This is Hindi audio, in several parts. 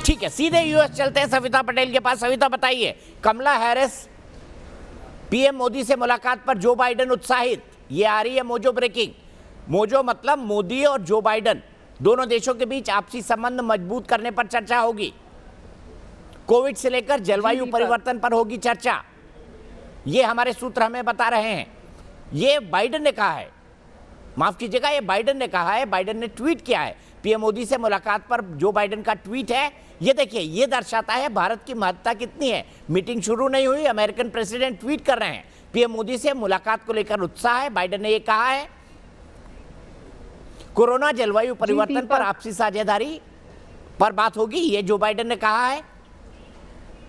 ठीक है, सीधे यूएस चलते हैं सविता पटेल के पास। सविता बताइए, कमला हैरिस पीएम मोदी से मुलाकात पर जो बाइडेन उत्साहित, ये आ रही है मोजो ब्रेकिंग। मोजो मतलब मोदी और जो बाइडेन दोनों देशों के बीच आपसी संबंध मजबूत करने पर चर्चा होगी। कोविड से लेकर जलवायु परिवर्तन पर होगी चर्चा, ये हमारे सूत्र हमें बता रहे हैं। ये बाइडेन ने कहा है, माफ कीजिएगा, ये बाइडेन ने कहा है, बाइडेन ने ट्वीट किया है। पीएम मोदी से मुलाकात पर जो बाइडेन का ट्वीट है, ये देखिए, ये दर्शाता है भारत की महत्ता कितनी है। मीटिंग शुरू नहीं हुई, अमेरिकन प्रेसिडेंट ट्वीट कर रहे हैं, पीएम मोदी से मुलाकात को लेकर उत्साह है। बाइडेन ने ये कहा है कोरोना जलवायु परिवर्तन पर आपसी साझेदारी पर बात होगी, ये जो बाइडेन ने कहा है।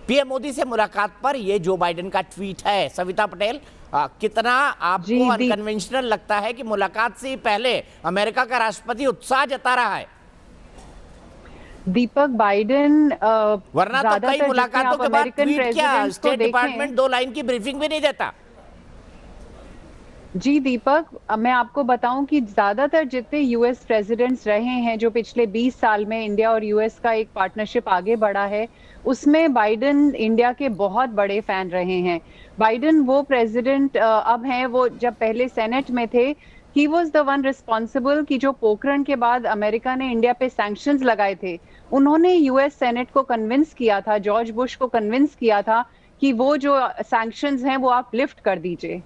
पीएम मोदी से मुलाकात पर ये जो बाइडेन का ट्वीट है। सविता पटेल, कितना आपको अनकन्वेंशनल लगता है कि मुलाकात से पहले अमेरिका का राष्ट्रपति उत्साह जता रहा है? दीपक, बाइडेन वरना तो कई मुलाकातों के बाद ट्वीट किया, स्टेट डिपार्टमेंट 2 लाइन की ब्रीफिंग भी नहीं देता। जी दीपक, मैं आपको बताऊं कि ज्यादातर जितने यूएस प्रेसिडेंट्स रहे हैं जो पिछले 20 साल में इंडिया और यूएस का एक पार्टनरशिप आगे बढ़ा है, उसमें बाइडेन इंडिया के बहुत बड़े फैन रहे हैं। बाइडेन वो प्रेसिडेंट अब हैं, वो जब पहले सेनेट में थे, he was the one responsible कि जो पोखरण के बाद अमेरिका ने इंडिया पे सैंक्शंस लगाए थे, उन्होंने यूएस सेनेट को कन्विंस किया था, जॉर्ज बुश को कन्विंस किया था कि वो जो सैंक्शंस हैं वो आप लिफ्ट कर दीजिए।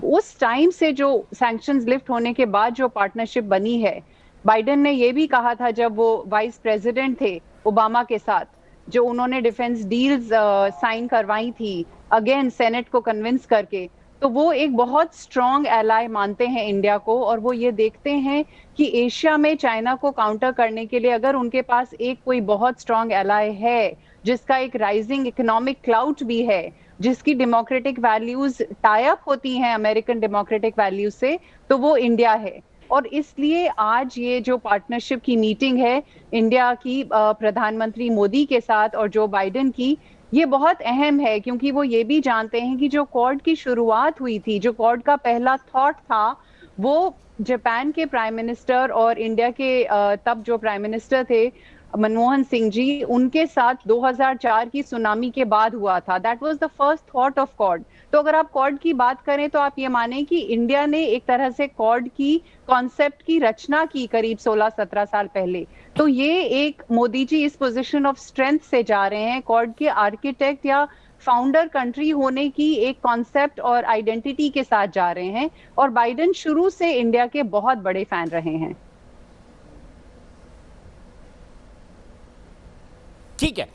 उस टाइम से जो सैंक्शंस लिफ्ट होने के बाद जो पार्टनरशिप बनी है, बाइडेन ने ये भी कहा था जब वो वाइस प्रेसिडेंट थे ओबामा के साथ, जो उन्होंने डिफेंस डील्स साइन करवाई थी अगेन सेनेट को कन्विंस करके, तो वो एक बहुत स्ट्रॉन्ग एलाय मानते हैं इंडिया को। और वो ये देखते हैं कि एशिया में चाइना को काउंटर करने के लिए अगर उनके पास एक कोई बहुत स्ट्रॉन्ग एलाय है, जिसका एक राइजिंग इकोनॉमिक क्लाउट भी है, जिसकी डेमोक्रेटिक वैल्यूज टाई अप होती हैं अमेरिकन डेमोक्रेटिक वैल्यूज से, तो वो इंडिया है। और इसलिए आज ये जो पार्टनरशिप की मीटिंग है इंडिया की प्रधानमंत्री मोदी के साथ और जो बाइडेन की, ये बहुत अहम है, क्योंकि वो ये भी जानते हैं कि जो क्वाड की शुरुआत हुई थी, जो क्वाड का पहला थॉट था, वो जापान के प्राइम मिनिस्टर और इंडिया के तब जो प्राइम मिनिस्टर थे मनमोहन सिंह जी, उनके साथ 2004 की सुनामी के बाद हुआ था। That was the first thought of quad. तो अगर आप क्वाड की बात करें तो आप ये माने कि इंडिया ने एक तरह से क्वाड की कॉन्सेप्ट की रचना की करीब 16-17 साल पहले। तो ये एक मोदी जी इस पोजीशन ऑफ स्ट्रेंथ से जा रहे हैं, क्वाड के आर्किटेक्ट या फाउंडर कंट्री होने की एक कॉन्सेप्ट और आइडेंटिटी के साथ जा रहे हैं। और बाइडेन शुरू से इंडिया के बहुत बड़े फैन रहे हैं। ठीक है।